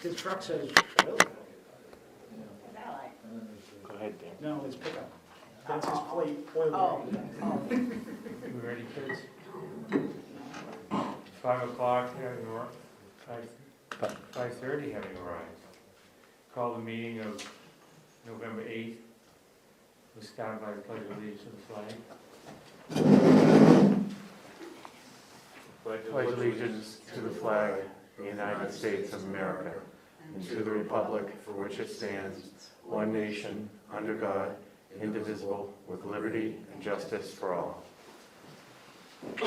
His truck says, Go ahead, Dan. no, it's pickup. That's his plate, oil. Oh, We ready, kids? 5 o'clock, having arrived, 5:30 having arrived. Call the meeting of November 8th. We'll start by the pledge of allegiance to the flag. Pledge allegiance to the flag of the United States of America and to the republic for which it stands, one nation, under God, indivisible, with liberty and justice for all. For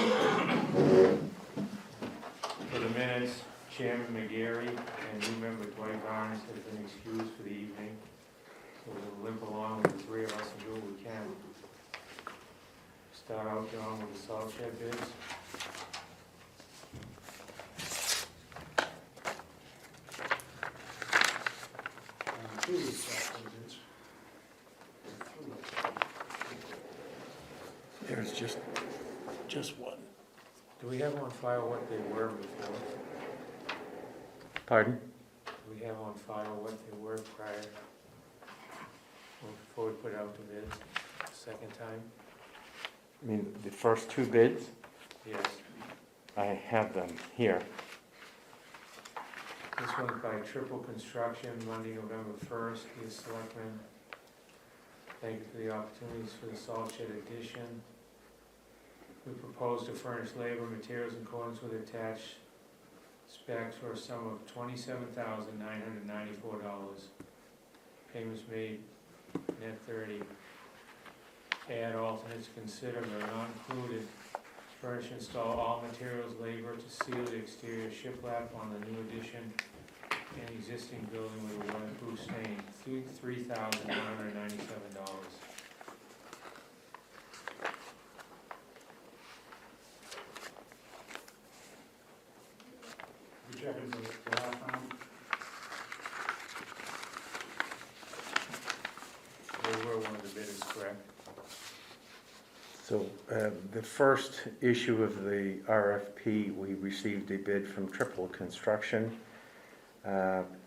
the minutes, Chairman McGarry and new member Dwight Barnes has been excused for the evening. So we'll limp along with the three of us and do what we can. Start out, John, with the salt shed bids. There's just one. Do we have on file what they were before? Pardon? Do we have on file what they were prior? Before we put out the bids, second time? I mean, the first two bids, Yes. I have them here. This one's by Triple Construction, Monday, November 1st. Dear Selectmen, thank you for the opportunities for the salt shed addition. We propose to furnish labor and materials in accordance with attached specs for a sum of $27,994. Payments made net 30. Add alternates considered but not included. Furnish and install all materials, labor to seal the exterior shiplap on the new addition and existing building with a waterproof stain. $3,197. You checking the last round? They were one of the bidders, correct? So the first issue of the RFP, we received a bid from Triple Construction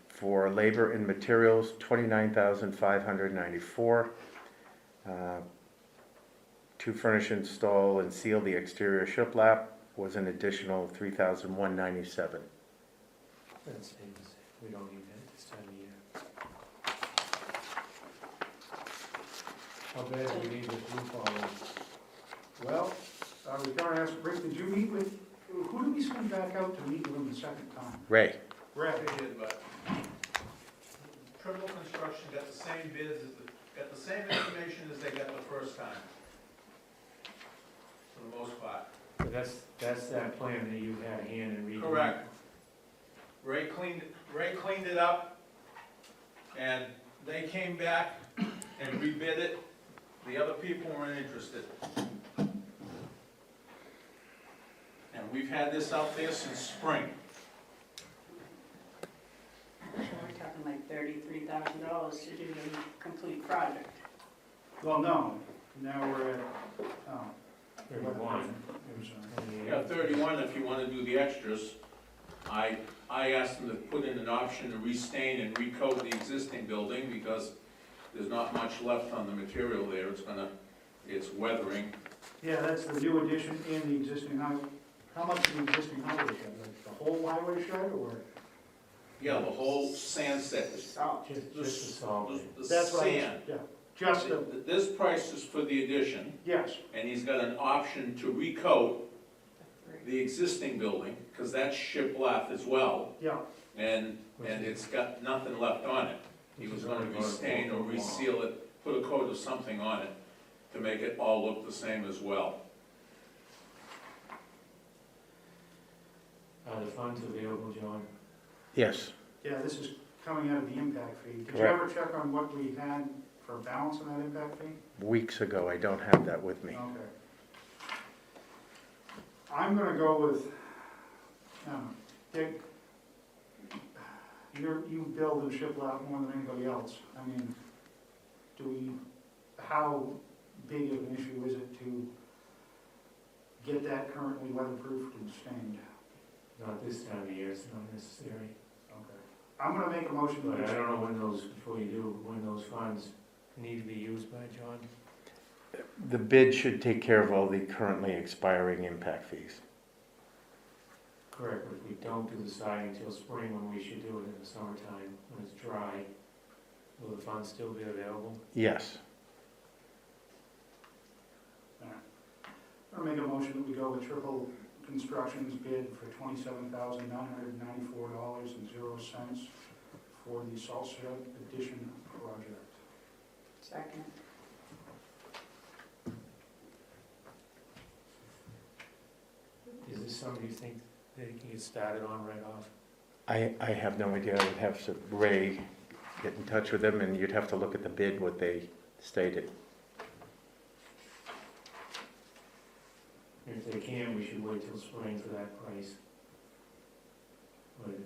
for labor and materials, $29,594. To furnish, install, and seal the exterior shiplap was an additional $3,197. That's the same. We don't need that this time of year. How bad do we need this roof on? Well, I was gonna ask Rick, did you meet with, who did we send back out to meet with him the second time? Ray? Rick. They did, but Triple Construction got the same bids, got the same information as they got the first time. For the most part. But that's that plan that you had hand and read. Correct. Ray cleaned it up, and they came back and rebid it. The other people weren't interested. And we've had this out there since spring. so we're talking like $33,000 to do the complete project. Well, no, now we're at, 31. You got 31 if you wanna do the extras. I asked them to put in an option to restain and recoat the existing building because there's not much left on the material there. It's weathering. Yeah, that's the new addition and the existing highway. How much of the existing highway shed, like the whole highway shed, or? Yeah, the whole sand set. Salt. Just the salt. The That's what I was, sand. yeah, just the, This price is for the addition, yes, and he's got an option to recoat the existing building, because that's shiplap as well, yeah, and it's got nothing left on it. He was gonna restain or reseal it, put a coat of something on it to make it all look the same as well. Are the funds available, John? Yes. yeah, this is coming out of the impact fee. Did you Correct. ever check on what we had for balance on that impact fee? Weeks ago, I don't have that with me. Okay. I'm gonna go with, Dick, you build and ship out more than anybody else. I mean, how big of an issue is it to get that currently weatherproofed and stained? Not this time of year, it's not necessary. Okay. I'm gonna make a motion. But I don't know when those, before you do, when those funds need to be used by, John? The bid should take care of all the currently expiring impact fees. Correct, but if we don't do the siding until spring, when we should do it in the summertime, when it's dry, will the funds still be available? Yes. I'm gonna make a motion that we go with Triple Construction's bid for $27,994.00 for the salt shed addition project. Second. Is this something you think they can get started on right off? I have no idea. I would have Ray get in touch with them, and you'd have to look at the bid, what they stated. If they can, we should wait till spring for that price. But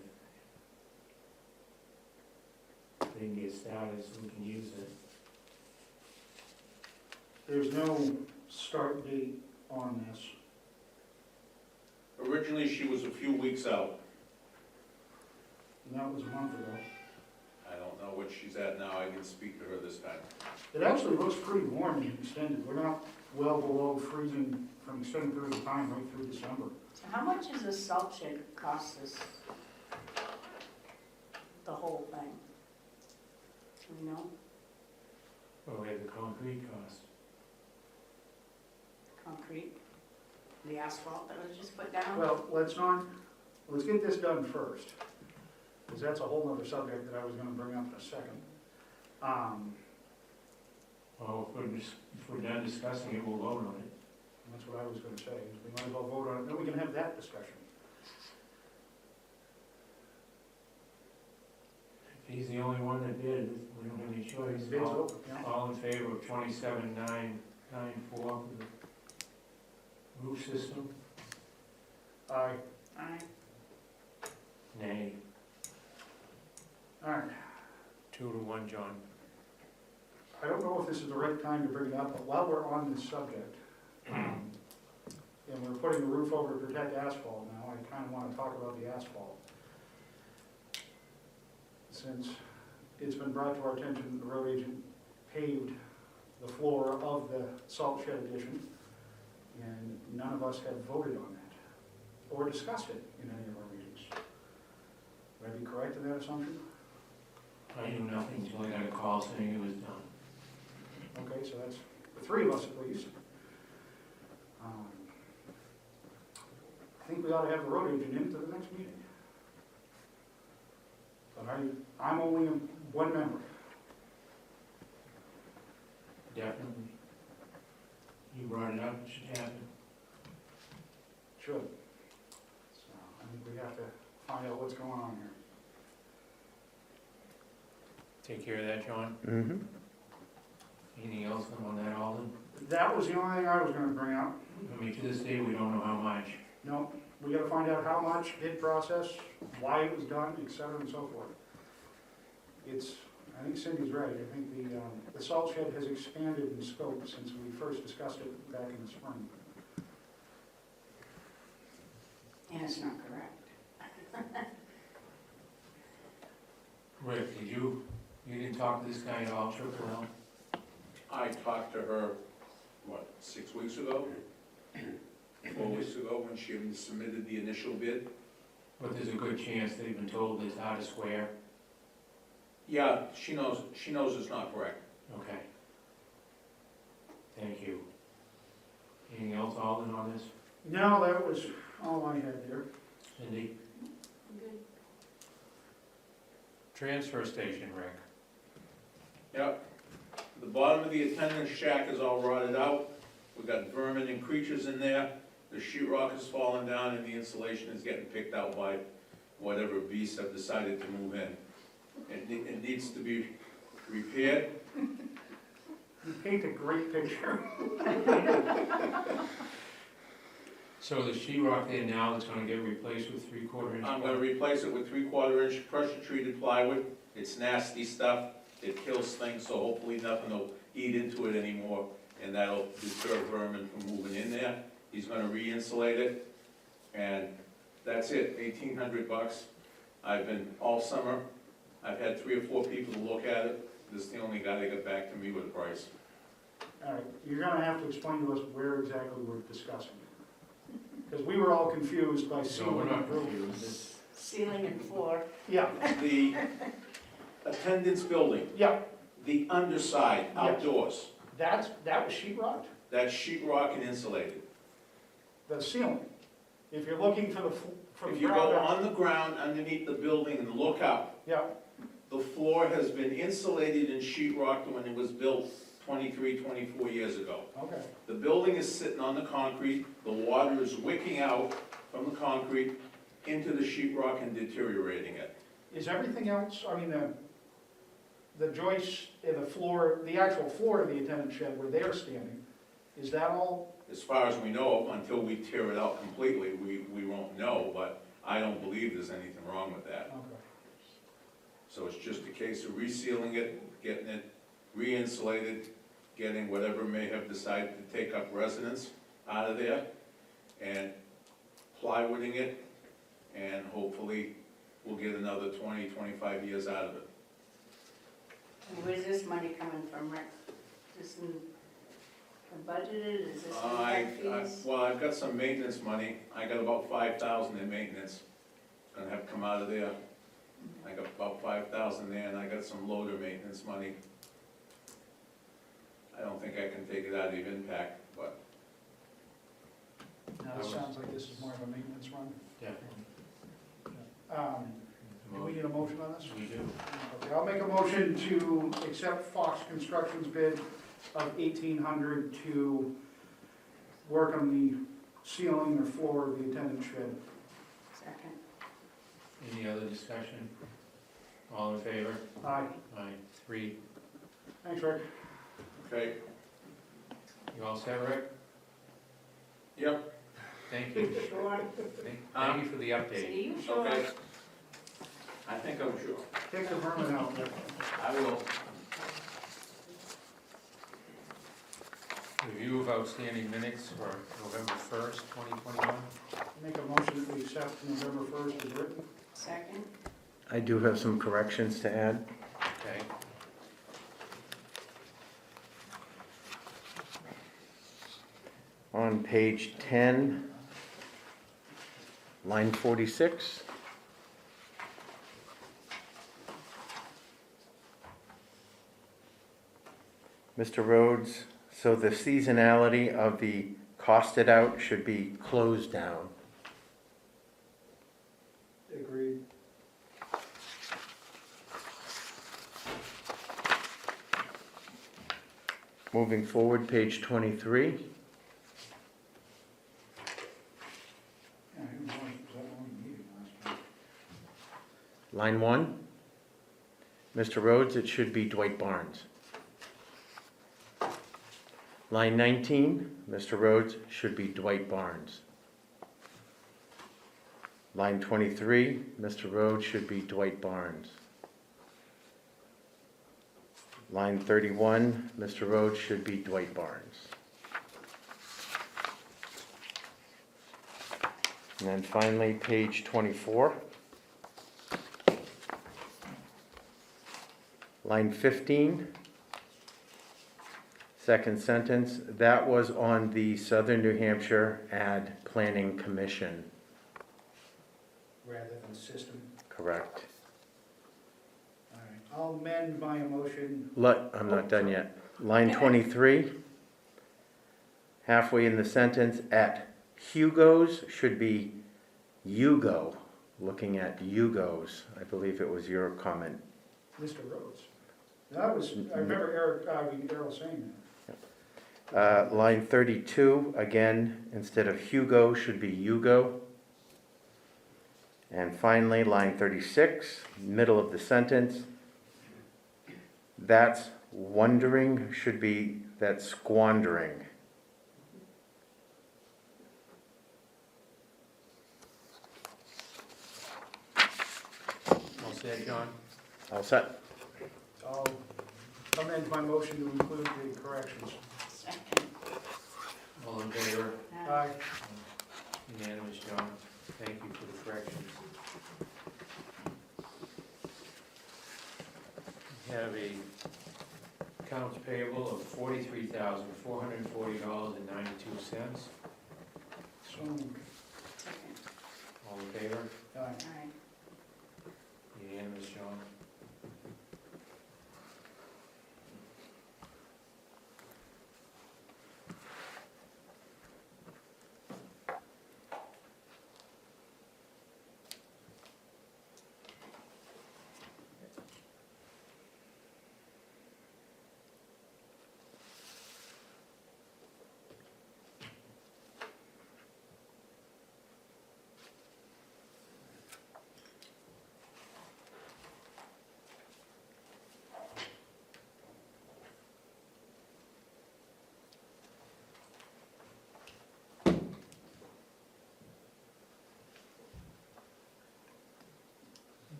if they can get started, so we can use it. There's no start date on this. Originally, she was a few weeks out. And that was a month ago. I don't know what she's at now, I can speak to her this time. It actually looks pretty warm and extended. We're not well below freezing for an extended period of time, right through December. So how much does a salt shed cost us? The whole thing? Do we know? Well, we have the concrete cost. Concrete? The asphalt that was just put down? Well, let's get this done first, because that's a whole other subject that I was gonna bring up in a second. Well, if we're done discussing it, we'll vote on it. That's what I was gonna say, is we might as well vote on it, then we can have that discussion. If he's the only one that did, we don't have any choice. Bids open, yeah. All in favor of 27,994 for the roof system? Aye. Aye. Nay. All right. 2-1, John. I don't know if this is the right time to bring it up, but while we're on this subject, and we're putting the roof over to protect asphalt now, I kind of want to talk about the asphalt. Since it's been brought to our attention, the road agent paved the floor of the salt shed addition, and none of us have voted on that, or discussed it in any of our meetings. Would I be correct in that assumption? I knew nothing until I got a call saying it was done. Okay, so that's the three of us at least. I think we ought to have the road agent in to the next meeting. But I'm only one member. Definitely. You brought it up, it should happen. Should. So I think we have to find out what's going on here. Take care of that, John. Mm-hmm. Anything else on that, Alden? That was the only thing I was gonna bring up. I mean, to this day, we don't know how much. No, we gotta find out how much, bid process, why it was done, et cetera, and so forth. I think Cindy's right. I think the salt shed has expanded in scope since we first discussed it back in the spring. And it's not correct. Rick, you didn't talk to this guy at all, Triple L? I talked to her, 6 weeks ago? 4 weeks ago, when she submitted the initial bid. But there's a good chance they've been told it's how to square. Yeah, she knows it's not correct. Okay. Thank you. Anything else, Alden, on this? No, that was all I had there. Cindy? Good. Transfer station, Rick. Yep. The bottom of the attendance shack is all rotted out. We've got vermin and creatures in there. The sheetrock has fallen down and the insulation is getting picked out by whatever beasts have decided to move in. It needs to be repaired. You paint a great picture. So the sheetrock there now that's gonna get replaced with 3/4 inch? I'm gonna replace it with 3/4 inch pressure treated plywood. It's nasty stuff. It kills things, so hopefully nothing will eat into it anymore, and that'll deter vermin from moving in there. He's gonna re-insulate it, and that's it, $1,800. I've been all summer I've had 3 or 4 people to look at it. This is the only guy that got back to me with a price. All right, you're gonna have to explain to us where exactly we're discussing. Because we were all confused by No, we're ceiling not and roof. confused. Ceiling and floor. Yeah, The attendance building, yeah, the underside, Yes. outdoors, that was sheet rock, that's sheet rock and insulated. the ceiling. If you're looking for the, from If the you ground go up. on the ground underneath the building and look up, Yeah, the floor has been insulated in sheet rock when it was built 23, 24 years ago. okay. The building is sitting on the concrete, the water is wicking out from the concrete into the sheet rock and deteriorating it. Is everything else, I mean, the joists and the floor, the actual floor of the attendant shed where they're standing, is that all? As far as we know, until we tear it out completely, we won't know, but I don't believe there's anything wrong with that. Okay. So it's just a case of resealing it, getting it re-insulated, getting whatever may have decided to take up residence out of there, and plywooding it, and hopefully we'll get another 20, 25 years out of it. And where's this money coming from, Rick? Is this budgeted, is this impact fees? Well, I've got some maintenance money, I got about 5,000 in maintenance, gonna have to come out of there. I got about 5,000 there, and I got some loader maintenance money. I don't think I can take it out of impact, but Now, it sounds like this is more of a maintenance run. Yeah. Do we need a motion on this? We do. Okay, I'll make a motion to accept Fox Construction's bid of $1,800 to work on the ceiling or floor of the attendant shed. Second. Any other discussion? All in favor? Aye. Aye. 3. Thanks, Rick. okay, You all set, Rick? yep, Thank you. Sure. Thank you for the So update. you sure? okay. I think I'm sure. Take the vermin out, Rick. I will. Review of outstanding minutes for November 1st, 2021. Make a motion that we accept November 1st as written. Second. I do have some corrections to add. Okay. On page 10, line 46. Mr. Rhodes, so the seasonality of the costed out should be closed down. Agreed. Moving forward, page 23. Yeah, who knows, was that one meeting last time? Line 1. Mr. Rhodes, it should be Dwight Barnes. Line 19, Mr. Rhodes, should be Dwight Barnes. Line 23, Mr. Rhodes, should be Dwight Barnes. Line 31, Mr. Rhodes, should be Dwight Barnes. And then finally, page 24. Line 15, second sentence, that was on the Southern New Hampshire Ad Planning Commission. Rather than system. Correct. All right, I'll amend my motion. I'm not done yet. Line 23, halfway in the sentence, at Hugo's should be Hugo, looking at Hugo's. I believe it was your comment. Mr. Rhodes. That was, I remember Errol saying Line 32, again, instead of Hugo, should be Hugo. And finally, line 36, middle of the sentence, that's wondering should be that's squandering. All set, John? All set? that. I'll amend my motion to include the corrections. Second. All in favor? Aye. Unanimous, John. Thank you for the corrections. have a accounts payable of $43,440.92. So moved. Second. All in favor? Aye. Aye. Unanimous, John.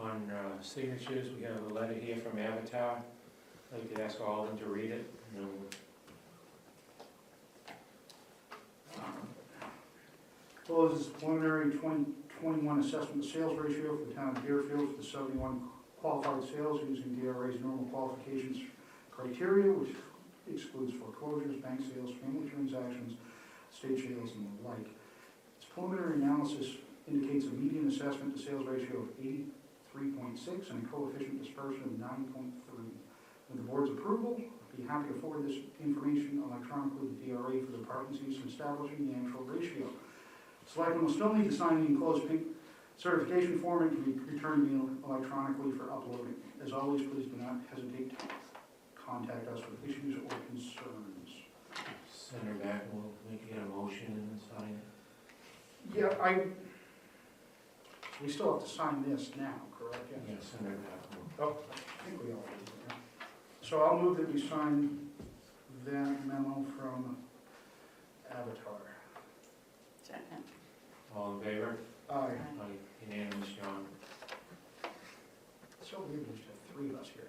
On signatures, we have a letter here from Avatar. I'd like to ask all of them to read it. Well, this is preliminary 2021 assessment sales ratio for the town of Deerfield for the 71 qualified sales using DRA's normal qualifications criteria, which excludes foreclosures, bank sales, family transactions, state sales, and the like. Its preliminary analysis indicates a median assessment to sales ratio of 83.6 and a coefficient dispersion of 9.3. With the board's approval, I'd be happy to forward this information electronically to DRA for the department's use in establishing the actual ratio. Selectmen will still need to sign the enclosed pink certification form and can be returned to me electronically for uploading. As always, please do not hesitate to contact us with issues or concerns. Send her back, and we'll make a motion and sign it. Yeah, we still have to sign this now, correct? Yeah, send her back. Oh, I think we all do. Yeah. So I'll move that we sign that memo from Avatar. Second. All in favor? Aye. Aye. Unanimous, John. So weird, there's just 3 of us here.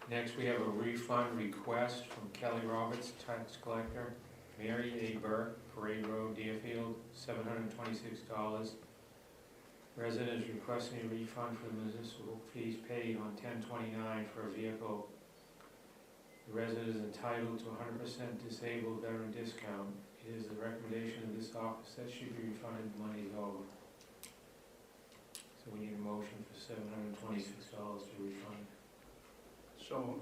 Next, we have a refund request from Kelly Roberts, tax collector, Mary A. Burke, Parade Road, Deerfield, $726. Resident is requesting a refund for the municipal fees paid on 10/29 for a vehicle. The resident is entitled to 100% disabled veteran discount. It is the recommendation of this office that she be refunded the money is over. So we need a motion for $726 to refund. So,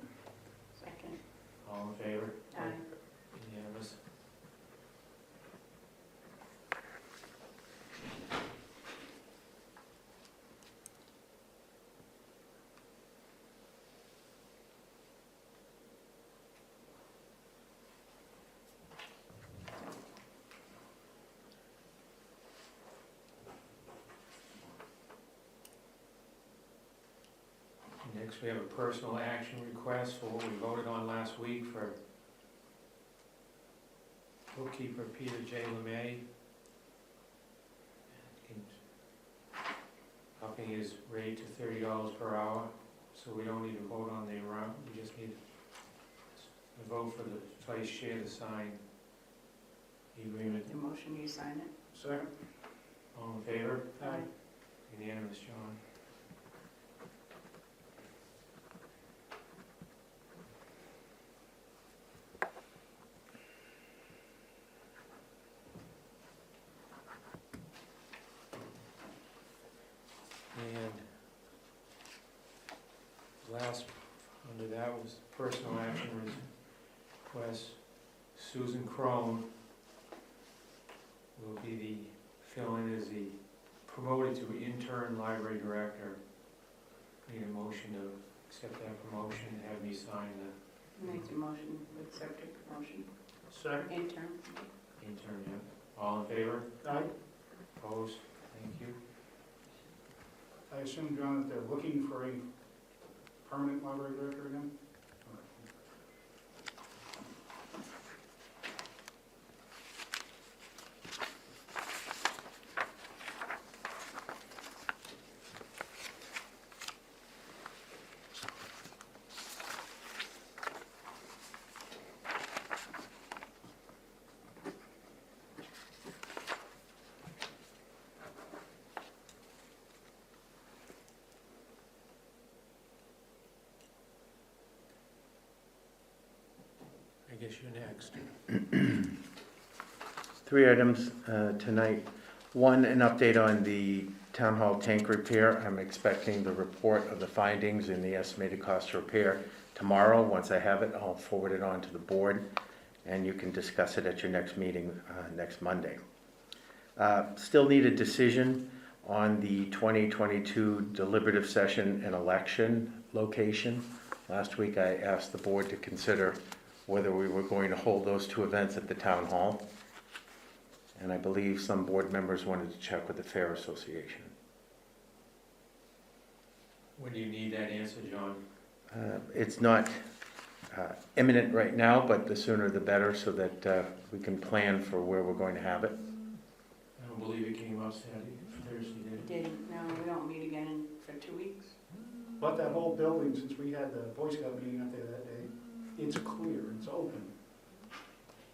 Second. All in favor? Aye. Unanimous. Next, we have a personal action request for what we voted on last week for bookkeeper Peter J. LeMay. Upping his rate to $30 per hour, so we don't need to vote on the amount, we just need a vote for the vice chair to sign the agreement. The motion, you sign it? second? All in favor? Aye. Unanimous, John. And last, under that was personal action request, Susan Crone will be the, fill-in as the promoted to intern library director. Need a motion to accept that promotion and have me sign the Make the motion, accept the promotion, Second? intern. intern, yeah. All in favor? Aye. Opposed? Thank you. I assume, John, that they're looking for a permanent library director again? I guess you're next. 3 items tonight. One, an update on the town hall tank repair. I'm expecting the report of the findings and the estimated cost to repair tomorrow. Once I have it, I'll forward it on to the board, and you can discuss it at your next meeting next Monday. Still need a decision on the 2022 deliberative session and election location. Last week, I asked the board to consider whether we were going to hold those 2 events at the town hall. And I believe some board members wanted to check with the Fair Association. When do you need that answer, John? It's not imminent right now, but the sooner the better, so that we can plan for where we're going to have it. I don't believe it came up Saturday, Thursday, did it? No, we don't meet again for 2 weeks. But that whole building, since we had the Boy Scout meeting up there that day, it's clear, it's open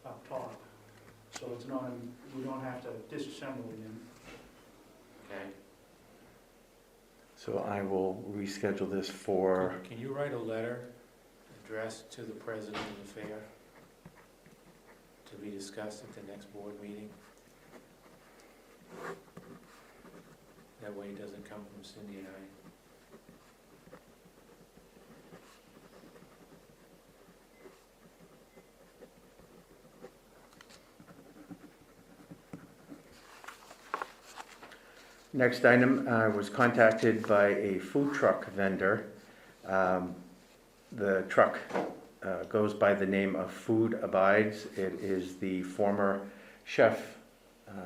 up top. So it's not, we don't have to disassemble again. Okay. So I will reschedule this for, Can you write a letter addressed to the president of the fair to be discussed at the next board meeting? That way it doesn't come from Cindy and I. next item, I was contacted by a food truck vendor. The truck goes by the name of Food Abides. It is the former chef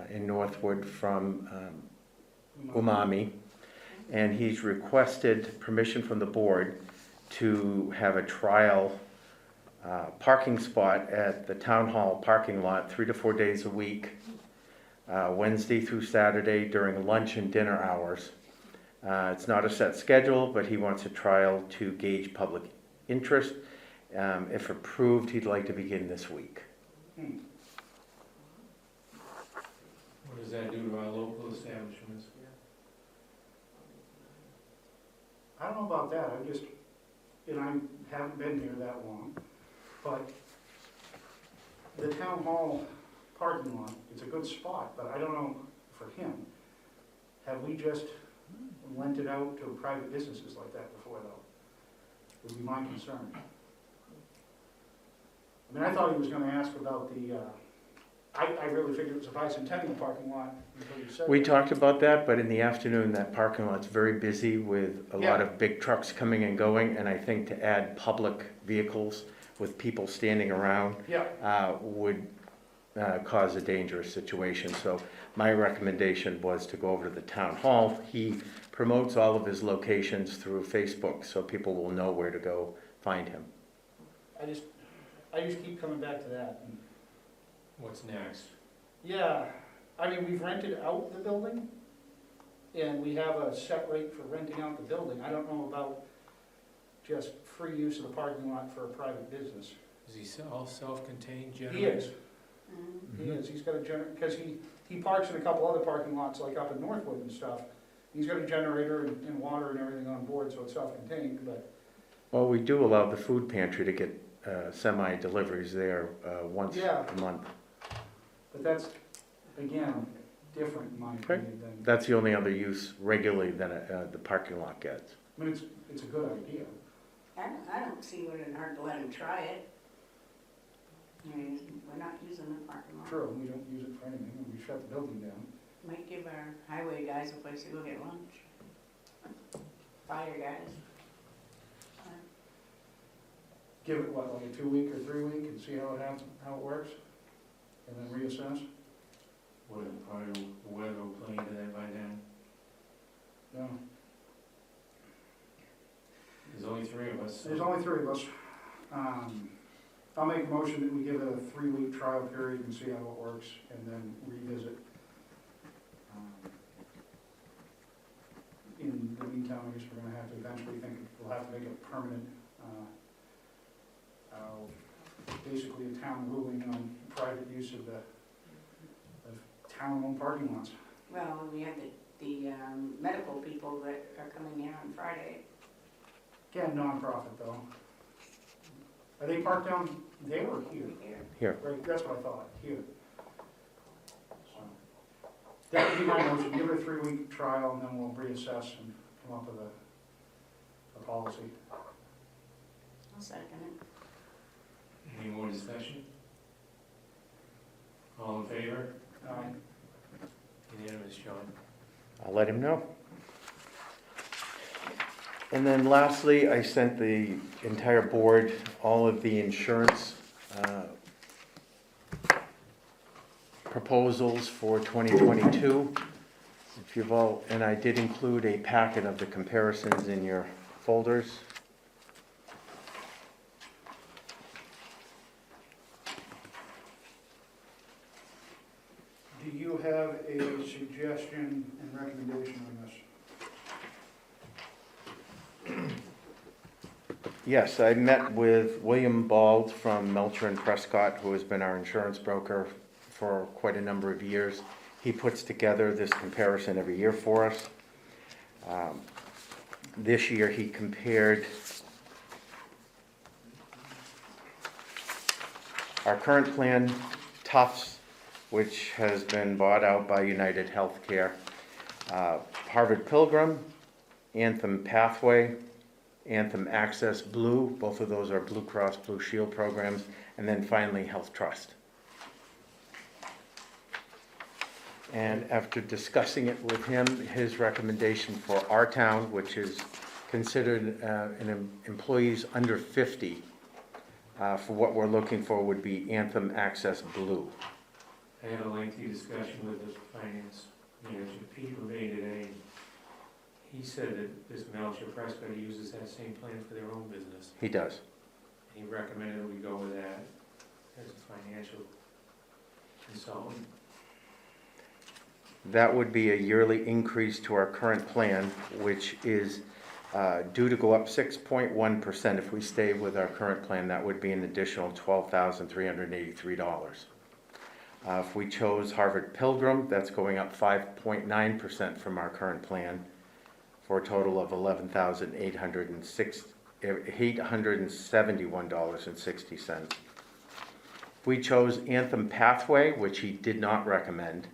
in Northwood from Umami, and he's requested permission from the board to have a trial parking spot at the town hall parking lot 3 to 4 days a week, Wednesday through Saturday during lunch and dinner hours. It's not a set schedule, but he wants a trial to gauge public interest. If approved, he'd like to begin this week. What does that do to our local establishments? I don't know about that, I just, and I haven't been here that long, but the town hall parking lot, it's a good spot, but I don't know for him. Have we just lent it out to private businesses like that before, though? Would be my concern. I mean, I thought he was gonna ask about the, I really figured it was a bicentennial parking lot until you said We that. talked about that, but in the afternoon, that parking lot's very busy with a lot Yeah. of big trucks coming and going, and I think to add public vehicles with people standing around Yeah, would cause a dangerous situation. So my recommendation was to go over to the town hall. He promotes all of his locations through Facebook, so people will know where to go find him. I just keep coming back to that. And What's next? yeah, I mean, we've rented out the building, and we have a set rate for renting out the building. I don't know about just free use of the parking lot for a private business. Is he all self-contained He generator? is, he is, he's got a because he parks in a couple other parking lots, like up in Northwood and stuff. He's got a generator and water and everything on board, so it's self-contained, but Well, we do allow the food pantry to get semi-deliveries there once Yeah. a month. But that's, again, different in my opinion than, That's the only other use regularly that the parking lot gets. I mean, it's a good idea. I don't see what it hurt to let him try it. I mean, we're not using the parking lot. True, we don't use it for anything, and we shut the building down. Might give our highway guys a place to go get lunch. Fire guys. Give it, what, like a 2-week or 3-week, and see how it works? And then reassess? Would have probably, the weather will play into that by then. No, There's only 3 of us. there's only 3 of us. I'll make a motion that we give it a 3-week trial period and see how it works, and then revisit. In the meantime, I guess we're gonna have to eventually we'll have to make it permanent, basically a town ruling on private use of town-owned parking lots. Well, we have the medical people that are coming here on Friday. Again, nonprofit though. Are they parked down there or here? Here. Right, that's what I thought, here. So, that would be my motion, give it a 3-week trial, and then we'll reassess and come up with a policy. I'll second it. Any more discussion? All in favor? Unanimous, John. I'll let him know. And then lastly, I sent the entire board all of the insurance proposals for 2022. If you've all, and I did include a packet of the comparisons in your folders. Do you have a suggestion and recommendation on this? Yes, I met with William Bald from Melcher and Prescott, who has been our insurance broker for quite a number of years. He puts together this comparison every year for us. This year he compared our current plan, Tufts, which has been bought out by United Healthcare, Harvard Pilgrim, Anthem Pathway, Anthem Access Blue, both of those are Blue Cross Blue Shield programs, and then finally Health Trust. And after discussing it with him, his recommendation for our town, which is considered employees under 50, for what we're looking for would be Anthem Access Blue. I had a lengthy discussion with the finance manager, Pete Revay today. He said that this Melcher Prescott uses that same plan for their own business. He does. He recommended we go with that as a financial consultant. That would be a yearly increase to our current plan, which is due to go up 6.1%. If we stay with our current plan, that would be an additional $12,383. If we chose Harvard Pilgrim, that's going up 5.9% from our current plan for a total of $11,871.60. If we chose Anthem Pathway, which he did not recommend,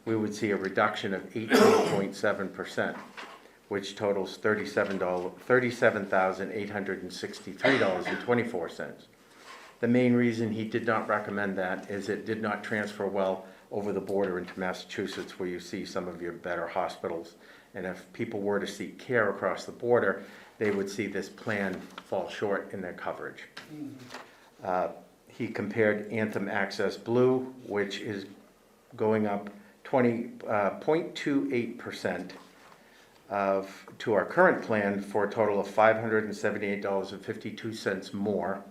we would see a reduction of 18.7%, which totals $37,863.24. The main reason he did not recommend that is it did not transfer well over the border into Massachusetts, where you see some of your better hospitals. And if people were to seek care across the border, they would see this plan fall short in their coverage. He compared Anthem Access Blue, which is going up 20.28% to our current plan for a total of $578.52 more.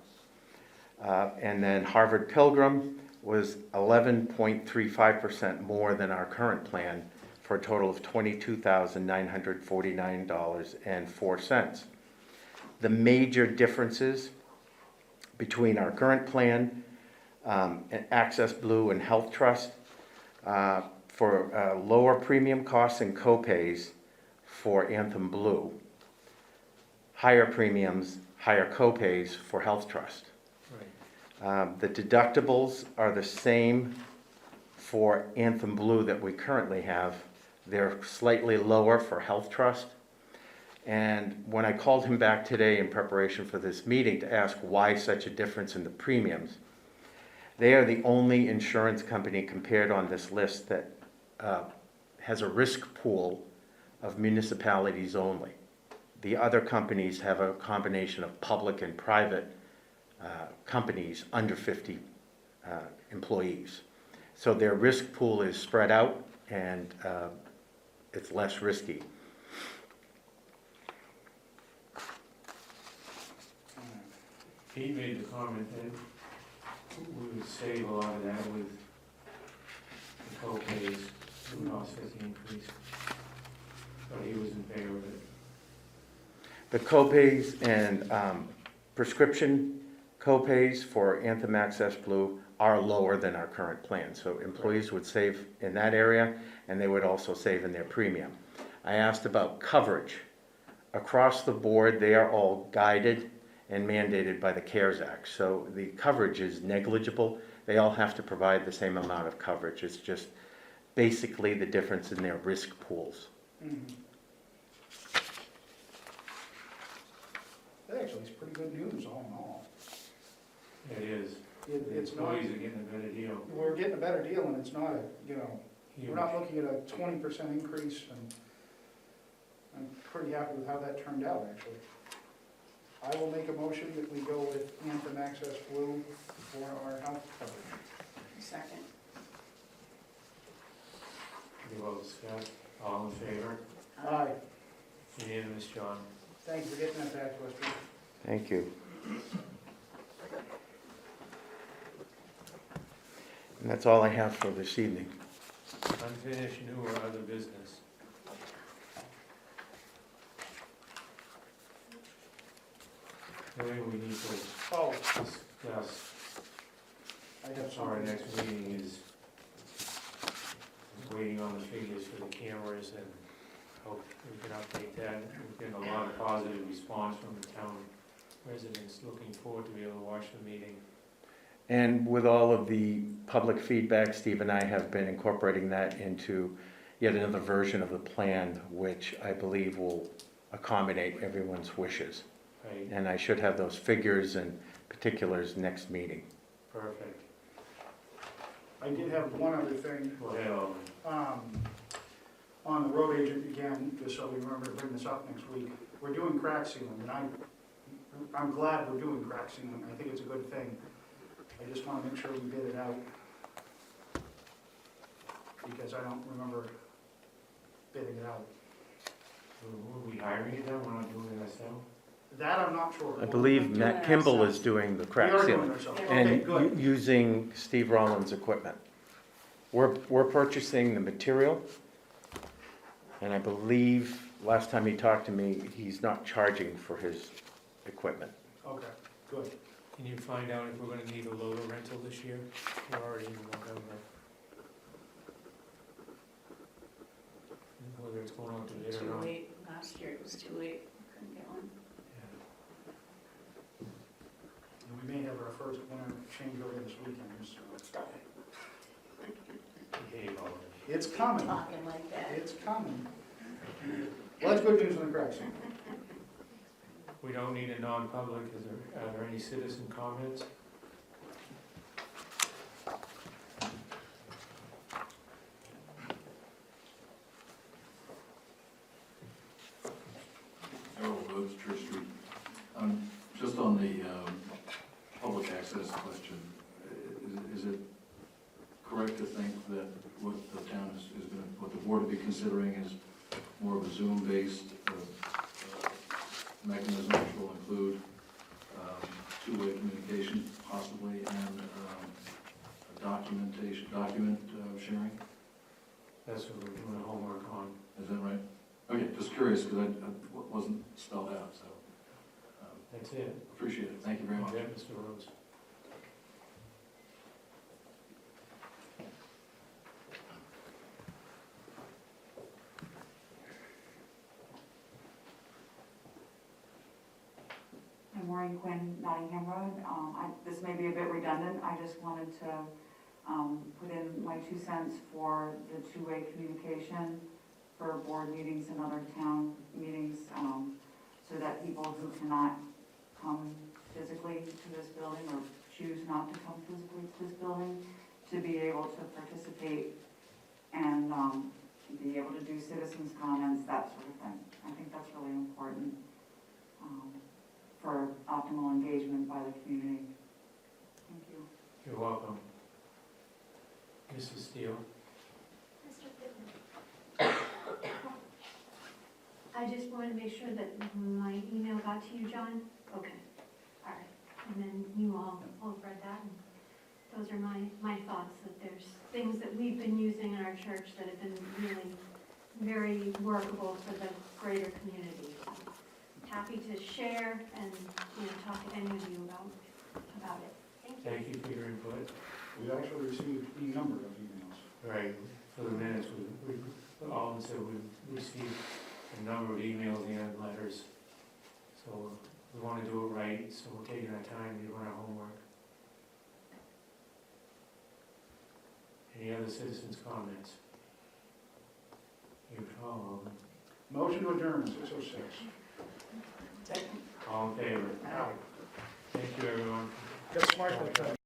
And then Harvard Pilgrim was 11.35% more than our current plan for a total of $22,949.04. The major differences between our current plan, Access Blue and Health Trust, for lower premium costs and copays for Anthem Blue, higher premiums, higher copays for Health Trust. Right. The deductibles are the same for Anthem Blue that we currently have. They're slightly lower for Health Trust. And when I called him back today in preparation for this meeting to ask why such a difference in the premiums, They are the only insurance company compared on this list that has a risk pool of municipalities only. The other companies have a combination of public and private companies under 50 employees. So their risk pool is spread out and it's less risky. He made the comment that we would save a lot of that with the co-pays, it would offset the increase. But he was in favor of it. The co-pays and prescription co-pays for Anthem Access Blue are lower than our current plan. So employees would save in that area, and they would also save in their premium. I asked about coverage. Across the board, they are all guided and mandated by the CARES Act. So the coverage is negligible. They all have to provide the same amount of coverage. It's just basically the difference in their risk pools. That actually is pretty good news all in all. It is. The It's not, employees are getting a better deal. we're getting a better deal and it's not a, you know, Huge. we're not looking at a 20% increase, and I'm pretty happy with how that turned out, actually. I will make a motion that we go with Anthem Access Blue for our health coverage. Second. Any well discussed? All in favor? Aye. Unanimous, John. Thank you for getting that back to us, Pete. Thank you. And that's all I have for this evening. Unfinished new or other business? The way we need to Oh, discuss I have our something. next meeting is waiting on the figures for the cameras, and hope we can update that. We've got a lot of positive response from the town residents looking forward to be able to watch the meeting. And with all of the public feedback, Steve and I have been incorporating that into yet another version of the plan, which I believe will accommodate everyone's wishes. Right, And I should have those figures and particulars next meeting. perfect. I did have one other thing. Go ahead, Alderman. On the road agent again, just so we remember to bring this up next week, we're doing crack sealing, and I'm glad we're doing crack sealing. I think it's a good thing. I just want to make sure we bid it out, because I don't remember bidding it out. Were we hiring it then? We're not doing it ourselves? That I'm not sure. I believe doing Matt it Kimball ourselves. is doing the We crack are doing sealing. it ourselves. Yeah. Okay, And good. using Steve Rollins' equipment. We're purchasing the material, and I believe, last time he talked to me, he's not charging for his equipment. Okay, good. Can you find out if we're gonna need a loader rental this year? We're already in November. Whether it's going on to bid or Too not. late, last year it was too late, couldn't get one. And we may have our first winter changeover this weekend, so Behave, Alderman. it's coming. Talking like that. It's coming. Well, that's good news on the crack sealing. We don't need a non-public. Are there any citizen comments? Harold Rhodes, Church Street. Just on the public access question, is it correct to think that what the town is going to, what the board will be considering is more of a Zoom-based mechanism, which will include two-way communication possibly, and document sharing? That's what we're doing homework on. Is that right? Okay, just curious, because I wasn't spelled out, so That's it. appreciate it. Thank you very much. Yeah, Mr. Rhodes. I'm Maureen Quinn, Nottingham Road. This may be a bit redundant, I just wanted to put in my 2 cents for the two-way communication for board meetings and other town meetings, so that people who cannot come physically to this building or choose not to come physically to this building to be able to participate and be able to do citizens' comments, that sort of thing. I think that's really important for optimal engagement by the community. Thank you. You're welcome. Mrs. Steele? Mr. Pittman. I just wanted to make sure that my email got to you, John. Okay, all right. And then you all have read that. And those are my thoughts, that there's things that we've been using in our church that have been really very workable for the greater community. Happy to share and, talk to any of you about it. Thank you. Thank you for your input. We actually received a number of emails. Right, for the minutes, we all said we received a number of emails and letters. So we want to do it right, so we're taking our time to do our homework. Any other citizens' comments? You follow. Motion to adjourn, 6:06. All in favor? Thank you, everyone. Get smart like that.